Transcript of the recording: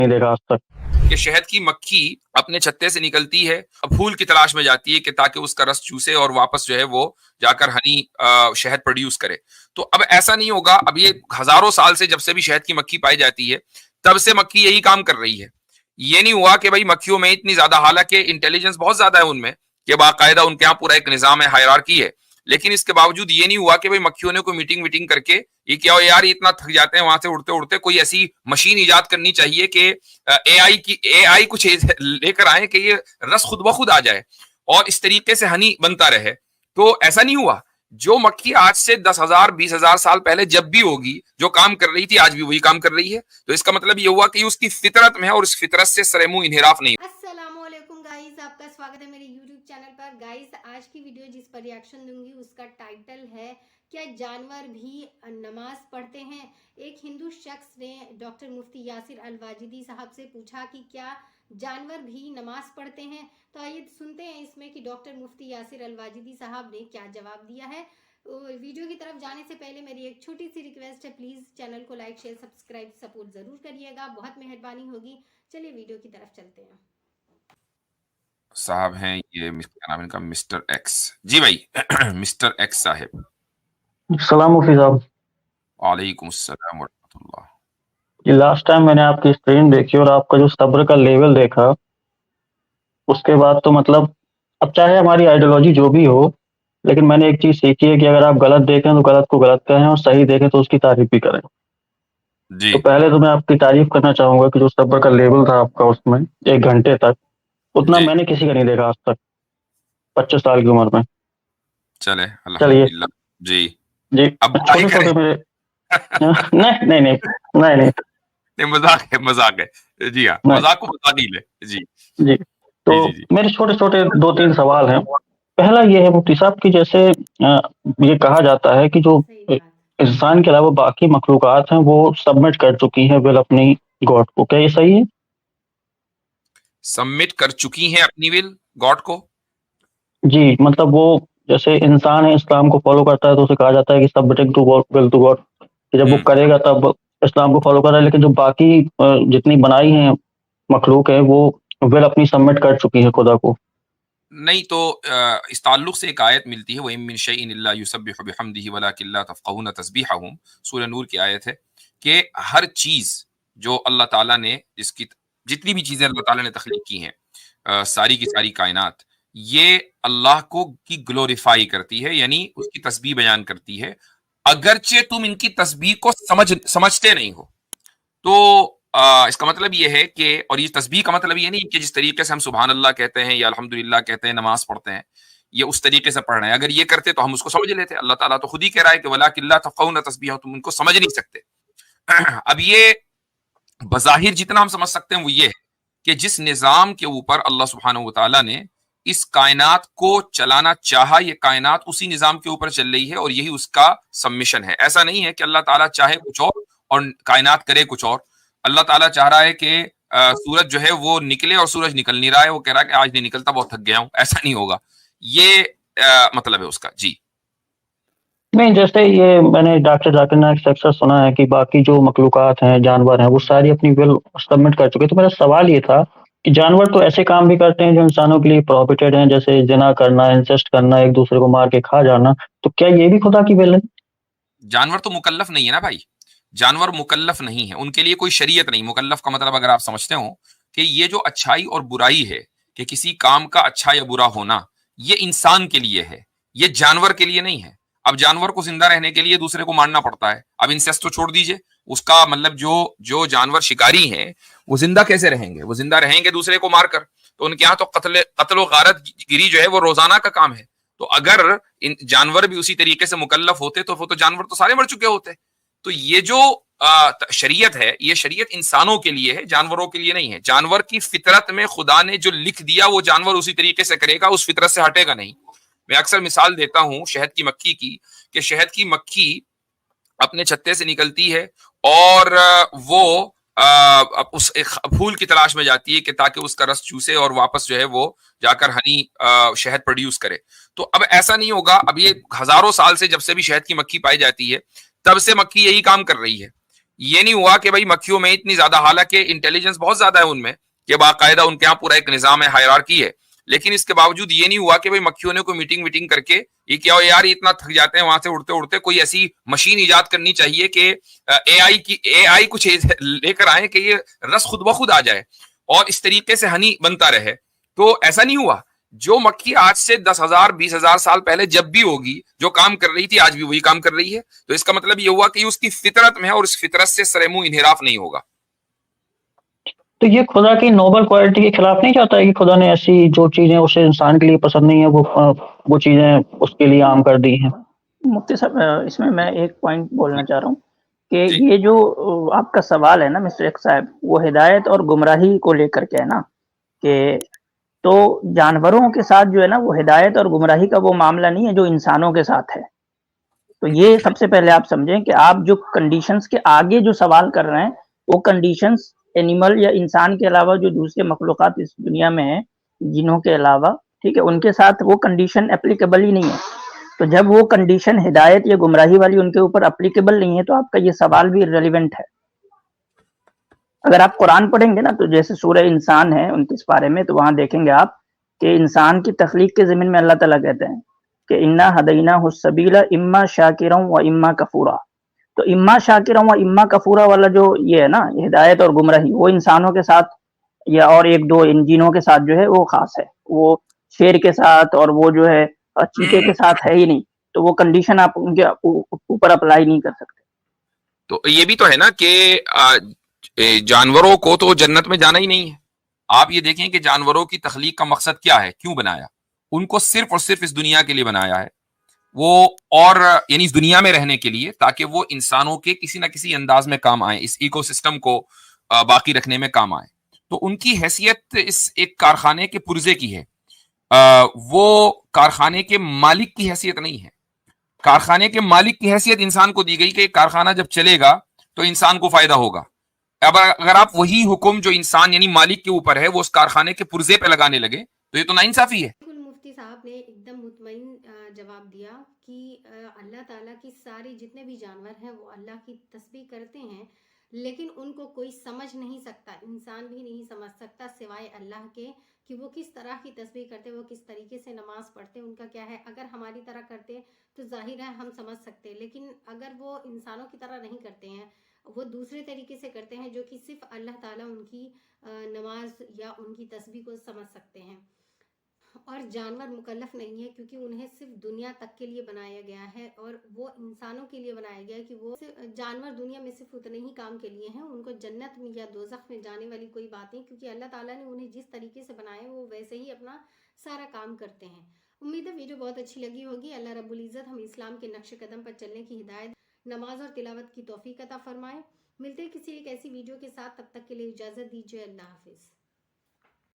نہیں دیکھا آج تک کہ شہد کی مکھی اپنے چھتے سے نکلتی ہے، پھول کی تلاش میں جاتی ہے کہ تاکہ اس کا رس چوسے اور واپس جو ہے وہ جا کر ہنی شہد پروڈیوس کرے. تو اب ایسا نہیں ہوگا. اب یہ ہزاروں سال سے جب سے بھی شہد کی مکھی پائی جاتی ہے تب سے مکھی یہی کام کر رہی ہے. یہ نہیں ہوا کہ بھائی مکھیوں میں اتنی زیادہ، حالانکہ انٹیلیجنس بہت زیادہ ہے ان میں کہ باقاعدہ ان کے یہاں پورا ایک نظام ہے، ہائرارکی ہے، لیکن اس کے باوجود یہ نہیں ہوا کہ بھائی مکھیوں نے کوئی میٹنگ ویٹنگ کر کے یہ کیا ہو یار اتنا تھک جاتے ہیں وہاں سے اڑتے اڑتے، کوئی ایسی مشین ایجاد کرنی چاہیے کہ اے آئی کچھ لے کر آئے کہ یہ رس خود بخود آ جائے اور اس طریقے سے ہنی بنتا رہے. تو ایسا نہیں ہوا. جو مکھی آج سے 10,000 20,000 سال پہلے جب بھی ہوگی جو کام کر رہی تھی آج بھی وہی کام کر رہی ہے. تو اس کا مطلب یہ ہوا کہ اس کی فطرت میں ہے اور اس فطرت سے سر منہ انحراف نہیں. السلام علیکم گائز، آپ کا سواگت ہے میرے یوٹیوب چینل پر. گائز آج کی ویڈیو جس پر ریاکشن دوں گی اس کا ٹائٹل ہے کیا جانور بھی نماز پڑھتے ہیں. ایک ہندو شخص نے ڈاکٹر مفتی یاسر الواجدی صاحب سے پوچھا کہ کیا جانور بھی نماز پڑھتے ہیں. تو آئیے سنتے ہیں اس میں کہ ڈاکٹر مفتی یاسر الواجدی صاحب نے کیا جواب دیا ہے. ویڈیو کی طرف جانے سے پہلے میری ایک چھوٹی سی ریکویسٹ ہے، پلیز چینل کو لائک شیئر سبسکرائب سپورٹ ضرور کریے گا، بہت مہربانی ہوگی. چلیے ویڈیو کی طرف چلتے ہیں. صاحب ہیں یہ کیا نام ان کا، مسٹر ایکس. جی بھائی مسٹر ایکس صاحب. السلام مفتی صاحب. وعلیکم السلام ورحمۃ اللہ. یہ لاسٹ ٹائم میں نے آپ کی اسکرین دیکھی اور آپ کا جو صبر کا لیول دیکھا، اس کے بعد تو مطلب اب چاہے ہماری آئیڈیالوجی جو بھی ہو، لیکن میں نے ایک چیز سیکھی ہے کہ اگر آپ غلط دیکھیں تو غلط کو غلط کہیں اور صحیح دیکھیں تو اس کی تعریف بھی کریں. جی تو پہلے تو میں آپ کی تعریف کرنا چاہوں گا کہ جو صبر کا لیول تھا آپ کا اس میں 1 گھنٹے تک، اتنا جی میں نے کسی کا نہیں دیکھا آج تک 25 سال کی عمر میں. چلے چلیے الحمدللہ. جی جی. اب بھائی چھوٹے کریں. چھوٹے میرے نہیں نہیں نہیں نہیں نہیں نہیں مذاق ہے، مذاق ہے. جی ہاں نہیں مذاق کو مذاق ہی لے. جی جی. تو جی جی جی میرے چھوٹے چھوٹے 2-3 سوال ہیں. پہلا یہ ہے مفتی صاحب کہ جیسے یہ کہا جاتا ہے کہ جو صحیح بات. انسان کے علاوہ باقی مخلوقات ہیں وہ سبمٹ کر چکی ہیں ول اپنی گاڈ کو، کیا یہ صحیح ہے؟ سبمٹ کر چکی ہیں اپنی ول گاڈ کو. جی مطلب وہ جیسے انسان ہے اسلام کو فالو کرتا ہے تو اسے کہا جاتا ہے کہ submitting to will to God, کہ جب وہ ہوں کرے گا تب اسلام کو فالو کر رہا ہے. لیکن جو باقی جتنی بنائی ہیں مخلوق ہے وہ ول اپنی سبمٹ کر چکی ہے خدا کو. نہیں تو اس تعلق سے ایک آیت ملتی ہے، وَإِن مِّن شَيْءٍ إِلَّا يُسَبِّحُ بِحَمْدِهِ وَلَٰكِن لَّا تَفْقَهُونَ تَسْبِيحَهُمْ. سورہ نور کی آیت ہے کہ ہر چیز جو اللہ تعالیٰ نے جس کی جتنی بھی چیزیں اللہ تعالیٰ نے تخلیق کی ہیں، ساری کی ساری کائنات، یہ اللہ کو کی گلوریفائی کرتی ہے، یعنی اس کی تسبیح بیان کرتی ہے، اگرچہ تم ان کی تسبیح کو سمجھتے نہیں ہو. تو اس کا مطلب یہ ہے کہ، اور یہ تسبیح کا مطلب یہ نہیں کہ جس طریقے سے ہم سبحان اللہ کہتے ہیں یا الحمدللہ کہتے ہیں نماز پڑھتے ہیں یہ اس طریقے سے پڑھ رہے ہیں. اگر یہ کرتے تو ہم اس کو سمجھ لیتے. اللہ تعالیٰ تو خود ہی کہہ رہا ہے کہ وَلَٰكِن لَّا تَفْقَهُونَ تَسْبِيحَهُمْ، تم ان کو سمجھ نہیں سکتے. اب یہ بظاہر جتنا ہم سمجھ سکتے ہیں وہ یہ ہے کہ جس نظام کے اوپر اللہ سبحانہ وتعالیٰ نے اس کائنات کو چلانا چاہا، یہ کائنات اسی نظام کے اوپر چل رہی ہے اور یہی اس کا سبمیشن ہے. ایسا نہیں ہے کہ اللہ تعالیٰ چاہے کچھ اور کائنات کرے کچھ اور. اللہ تعالیٰ چاہ رہا ہے کہ سورج جو ہے وہ نکلے اور سورج نکل نہیں رہا ہے، وہ کہہ رہا ہے کہ آج نہیں نکلتا، بہت تھک گیا ہوں. ایسا نہیں ہوگا. یہ مطلب ہے اس کا. جی نہیں، جیسے یہ میں نے ڈاکٹر ذاکر نائک سے اکثر سنا ہے کہ باقی جو مخلوقات ہیں جانور ہیں وہ ساری اپنی ول سبمٹ کر چکے. تو میرا سوال یہ تھا کہ جانور تو ایسے کام بھی کرتے ہیں جو انسانوں کے لیے پروہیبٹڈ ہیں، جیسے زنا کرنا، انسسٹ کرنا، ایک دوسرے کو مار کے کھا جانا. تو کیا یہ بھی خدا کی ول ہے؟ جانور تو مکلف نہیں ہے نا بھائی. جانور مکلف نہیں ہے، ان کے لیے کوئی شریعت نہیں. مکلف کا مطلب اگر آپ سمجھتے ہو کہ یہ جو اچھائی اور برائی ہے کہ کسی کام کا اچھا یا برا ہونا، یہ انسان کے لیے ہے، یہ جانور کے لیے نہیں ہے. اب جانور کو زندہ رہنے کے لیے دوسرے کو مارنا پڑتا ہے. اب انسیسٹ تو چھوڑ دیجئے، اس کا مطلب جو جانور شکاری ہیں وہ زندہ کیسے رہیں گے؟ وہ زندہ رہیں گے دوسرے کو مار کر. تو ان کے ہاں تو قتل و غارت گیری جو ہے وہ روزانہ کا کام ہے. تو اگر جانور بھی اسی طریقے سے مکلف ہوتے تو وہ تو جانور تو سارے مر چکے ہوتے. تو یہ جو شریعت ہے یہ شریعت انسانوں کے لیے ہے، جانوروں کے لیے نہیں ہے. جانور کی فطرت میں خدا نے جو لکھ دیا وہ جانور اسی طریقے سے کرے گا، اس فطرت سے ہٹے گا نہیں. میں اکثر مثال دیتا ہوں شہد کی مکھی کی، کہ شہد کی مکھی اپنے چھتے سے نکلتی ہے اور وہ اس پھول کی تلاش میں جاتی ہے کہ تاکہ اس کا رس چوسے اور واپس جو ہے وہ جا کر ہنی شہد پروڈیوس کرے. تو اب ایسا نہیں ہوگا. اب یہ ہزاروں سال سے جب سے بھی شہد کی مکھی پائی جاتی ہے تب سے مکھی یہی کام کر رہی ہے. یہ نہیں ہوا کہ بھائی مکھیوں میں اتنی زیادہ، حالانکہ انٹیلیجنس بہت زیادہ ہے ان میں کہ باقاعدہ ان کے یہاں پورا ایک نظام ہے، ہائرارکی ہے، لیکن اس کے باوجود یہ نہیں ہوا کہ بھائی مکھیوں نے کوئی میٹنگ ویٹنگ کر کے یہ کیا ہو یار اتنا تھک جاتے ہیں وہاں سے اڑتے اڑتے، کوئی ایسی مشین ایجاد کرنی چاہیے کہ اے آئی کچھ لے کر آئے کہ یہ رس خود بخود آ جائے اور اس طریقے سے ہنی بنتا رہے. تو ایسا نہیں ہوا. جو مکھی آج سے 10,000 20,000 سال پہلے جب بھی ہوگی جو کام کر رہی تھی آج بھی وہی کام کر رہی ہے. تو اس کا مطلب یہ ہوا کہ اس کی فطرت میں ہے اور اس فطرت سے سر منہ انحراف نہیں ہوگا. تو یہ خدا کی نوبل کوالٹی کے خلاف نہیں جاتا ہے کہ خدا نے ایسی جو چیزیں اسے انسان کے لیے پسند نہیں ہے وہ چیزیں اس کے لیے عام کر دی ہیں؟ مفتی صاحب اس میں ایک پوائنٹ بولنا چاہ رہا ہوں کہ جی. یہ جو آپ کا سوال ہے نا مسٹر ایک صاحب، وہ ہدایت اور گمراہی کو لے کر کے ہے نا، کہ تو جانوروں کے ساتھ جو ہے نا وہ ہدایت اور گمراہی کا وہ معاملہ نہیں ہے جو انسانوں کے ساتھ ہے. تو یہ سب سے پہلے آپ سمجھیں کہ آپ جو کنڈیشنز کے آگے جو سوال کر رہے ہیں وہ کنڈیشنز اینیمل یا انسان کے علاوہ جو دوسرے مخلوقات اس دنیا میں ہیں جنوں کے علاوہ، ٹھیک ہے، ان کے ساتھ وہ کنڈیشن اپلیکیبل ہی نہیں ہے. تو جب وہ کنڈیشن ہدایت یا گمراہی والی ان کے اوپر اپلیکیبل نہیں ہے تو آپ کا یہ سوال بھی ریلیونٹ ہے. اگر آپ قرآن پڑھیں گے نا تو جیسے سورہ انسان ہے 29 پارے میں، تو وہاں دیکھیں گے آپ کہ انسان کی تخلیق کے ضمن میں اللہ تعالیٰ کہتے ہیں کہ انا ہدینہ السبیل اما شاکرا و اما کفورا. تو اما شاکرا و اما کفورا والا جو یہ ہے نا ہدایت اور گمراہی، وہ انسانوں کے ساتھ یا اور ایک دو انجینوں کے ساتھ جو ہے وہ خاص ہے، وہ شیر کے ساتھ اور وہ جو ہے چیتے کے ساتھ ہے ہی نہیں. تو وہ کنڈیشن آپ ان کے اوپر اپلائی نہیں کر سکتے. تو یہ بھی تو ہے نا کہ جانوروں کو تو جنت میں جانا ہی نہیں ہے. آپ یہ دیکھیں کہ جانوروں کی تخلیق کا مقصد کیا ہے، کیوں بنایا؟ ان کو صرف اور صرف اس دنیا کے لیے بنایا ہے، وہ اور یعنی اس دنیا میں رہنے کے لیے، تاکہ وہ انسانوں کے کسی نہ کسی انداز میں کام آئیں، اس ایکو سسٹم کو باقی رکھنے میں کام آئیں. تو ان کی حیثیت اس ایک کارخانے کے پرزے کی ہے، وہ کارخانے کے مالک کی حیثیت نہیں ہے. کارخانے کے مالک کی حیثیت انسان کو دی گئی کہ کارخانہ جب چلے گا تو انسان کو فائدہ ہوگا. اب اگر آپ وہی حکم جو انسان یعنی مالک کے اوپر ہے وہ اس کارخانے کے پرزے پہ لگانے لگے تو یہ تو ناانصافی ہے. مفتی صاحب نے ایک دم مطمئن جواب دیا کہ اللہ تعالیٰ کی ساری جتنے بھی جانور ہیں وہ اللہ کی تسبیح کرتے ہیں، لیکن ان کو کوئی سمجھ نہیں سکتا، انسان بھی نہیں سمجھ سکتا سوائے اللہ کے کہ وہ کس طرح کی تسبیح کرتے، وہ کس طریقے سے نماز پڑھتے، ان کا کیا ہے. اگر ہماری طرح کرتے تو ظاہر ہے ہم سمجھ سکتے، لیکن اگر وہ انسانوں کی طرح نہیں کرتے ہیں، وہ دوسرے طریقے سے کرتے ہیں جو کہ صرف اللہ تعالیٰ ان کی نماز یا ان کی تسبیح کو سمجھ سکتے ہیں. اور جانور مکلف نہیں ہے کیونکہ انہیں صرف دنیا تک کے لیے بنایا گیا ہے، اور وہ انسانوں کے لیے بنایا گیا ہے کہ وہ جانور دنیا میں صرف اتنے ہی کام کے لیے ہیں. ان کو جنت میں یا دوزخ میں جانے والی کوئی بات نہیں، کیونکہ اللہ تعالیٰ نے انہیں جس طریقے سے بنایا وہ ویسے ہی اپنا سارا کام کرتے ہیں. امید ہے ویڈیو بہت اچھی لگی ہوگی. اللہ رب العزت ہم اسلام کے نقش قدم پر چلنے کی ہدایت، نماز اور تلاوت کی توفیق عطا فرمائے. ملتے ہیں کسی ایک ایسی ویڈیو کے ساتھ، تب تک کے لیے اجازت دیجیے. اللہ حافظ.